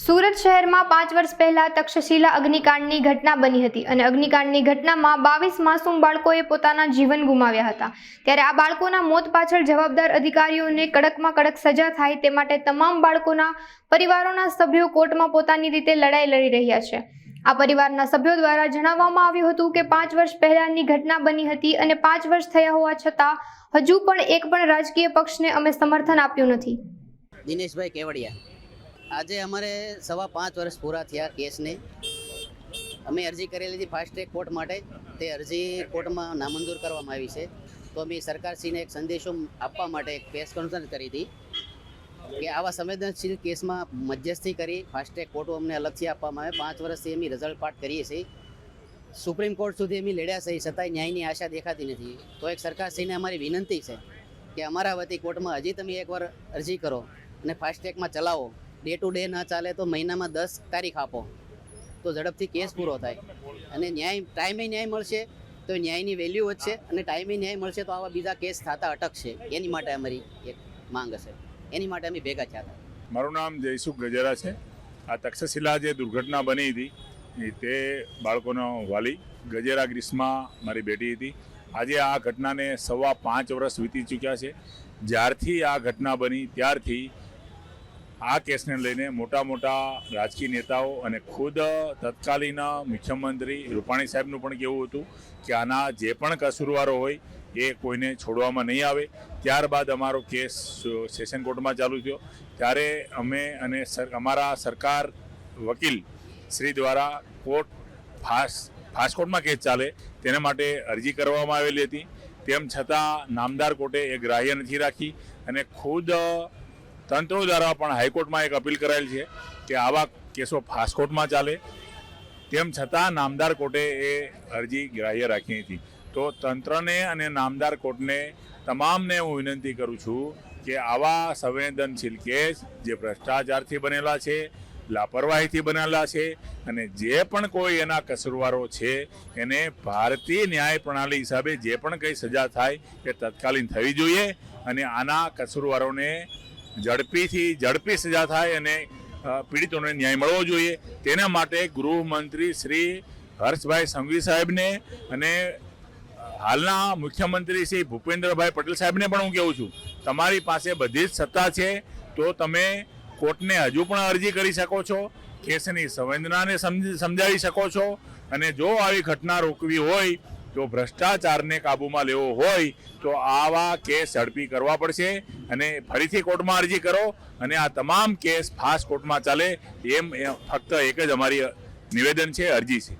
સુરત શહેરમાં 5 વર્ષ પહેલા તક્ષશિલા અગ્નિકાંડની ઘટના બની હતી અને અગ્નિકાંડની ઘટનામાં 22 માસૂમ બાળકોએ પોતાના જીવન ગુમાવ્યા હતા। ત્યારે આ બાળકોના મોત પાછળ જવાબદાર અધિકારીઓને કડકમાં કડક સજા થાય તે માટે તમામ બાળકોના પરિવારોના સભ્યો કોર્ટમાં પોતાની રીતે લડાઈ લડી રહ્યા છે। આ પરિવારના સભ્યો દ્વારા જણાવવામાં આવ્યું હતું કે 5 વર્ષ પહેલાની ઘટના બની હતી અને 5 વર્ષ થયા હોવા છતાં હજુ પણ એક પણ રાજકીય પક્ષને અમે સમર્થન આપ્યું નથી। દિનેશભાઈ કેવડિયા, આજે અમારે 5.5 વર્ષ પૂરા થયા કેસને। અમે અરજી કરેલી હતી ફાસ્ટ ટ્રેક કોર્ટ માટે, તે અરજી કોર્ટમાં નામંજૂર કરવામાં આવી છે। તો અમે સરકારશ્રીને એક સંદેશો આપવા માટે એક પ્રેસ કોન્ફરન્સ કરી હતી કે આવા સંવેદનશીલ કેસમાં મધ્યસ્થી કરી ફાસ્ટ ટ્રેક કોર્ટો અમને અલગથી આપવામાં આવે। 5 વર્ષથી અમે રિઝલ્ટ પાઠ કરીએ છીએ, સુપ્રીમ કોર્ટ સુધી અમે લડ્યા છે, છતાંય ન્યાયની આશા દેખાતી નથી। તો એક સરકારશ્રીને અમારી વિનંતી છે કે અમારા વતી કોર્ટમાં હજી તમે એકવાર અરજી કરો અને ફાસ્ટ ટ્રેકમાં ચલાવો। ડે ટુ ડે ના ચાલે તો મહિનામાં 10 તારીખ આપો તો ઝડપથી કેસ પૂરો થાય અને ન્યાય ટાઈમે ન્યાય મળશે તો ન્યાયની વેલ્યુ વધશે અને ટાઈમે ન્યાય મળશે તો આવા બીજા કેસ થતા અટકશે। એની માટે અમારી એક માંગ હશે, એની માટે અમે ભેગા થયા હતા। મારું નામ જયસુખ ગજેરા છે। આ તક્ષશિલા જે દુર્ઘટના બની હતી તે બાળકોનો વાલી ગજેરા ગ્રીષ્મા મારી બેટી હતી। આજે આ ઘટનાને 5.25 વર્ષ વીતી ચૂક્યા છે। જ્યારથી આ ઘટના બની ત્યારથી આ કેસને લઈને મોટા મોટા રાજકીય નેતાઓ અને ખુદ તત્કાલીન મુખ્યમંત્રી રૂપાણી સાહેબનું પણ કહેવું હતું કે આના જે પણ કસૂરવારો હોય એ કોઈને છોડવામાં નહીં આવે। ત્યારબાદ અમારો કેસ સેશન કોર્ટમાં ચાલુ થયો, ત્યારે અમે અને અમારા સરકાર વકીલ શ્રી દ્વારા કોર્ટ ફાસ્ટ કોર્ટમાં કેસ ચાલે તેના માટે અરજી કરવામાં આવેલી હતી। તેમ છતાં નામદાર કોર્ટે એ ગ્રાહ્ય નથી રાખી અને ખુદ તંત્રો દ્વારા પણ હાઈકોર્ટમાં એક અપીલ કરાયેલ છે કે આવા કેસો ફાસ્ટ કોર્ટમાં ચાલે। તેમ છતાં નામદાર કોર્ટે એ અરજી ગ્રાહ્ય રાખી હતી। તો તંત્રને અને નામદાર કોર્ટને તમામને હું વિનંતી કરું છું કે આવા સંવેદનશીલ કેસ જે ભ્રષ્ટાચારથી બનેલા છે, લાપરવાહીથી બનેલા છે અને જે પણ કોઈ એના કસૂરવારો છે એને ભારતીય ન્યાય પ્રણાલી હિસાબે જે પણ કંઈ સજા થાય એ તત્કાલીન થવી જોઈએ અને આના કસૂરવારોને ઝડપી સજા થાય અને પીડિતોને ન્યાય મળવો જોઈએ। તેના માટે ગૃહમંત્રી શ્રી હર્ષભાઈ સંઘવી સાહેબને અને હાલના મુખ્યમંત્રી શ્રી ભૂપેન્દ્રભાઈ પટેલ સાહેબને પણ હું કહું છું, તમારી પાસે બધી જ સત્તા છે તો તમે કોર્ટને હજુ પણ અરજી કરી શકો છો, કેસની સંવેદનાને સમજાવી શકો છો અને જો આવી ઘટના રોકવી હોય તો ભ્રષ્ટાચારને કાબૂમાં લેવો હોય તો આવા કેસ ઝડપી કરવા પડશે અને ફરીથી કોર્ટમાં અરજી કરો અને આ તમામ કેસ ફાસ્ટ કોર્ટમાં ચાલે એમ ફક્ત એક જ અમારી નિવેદન છે, અરજી છે।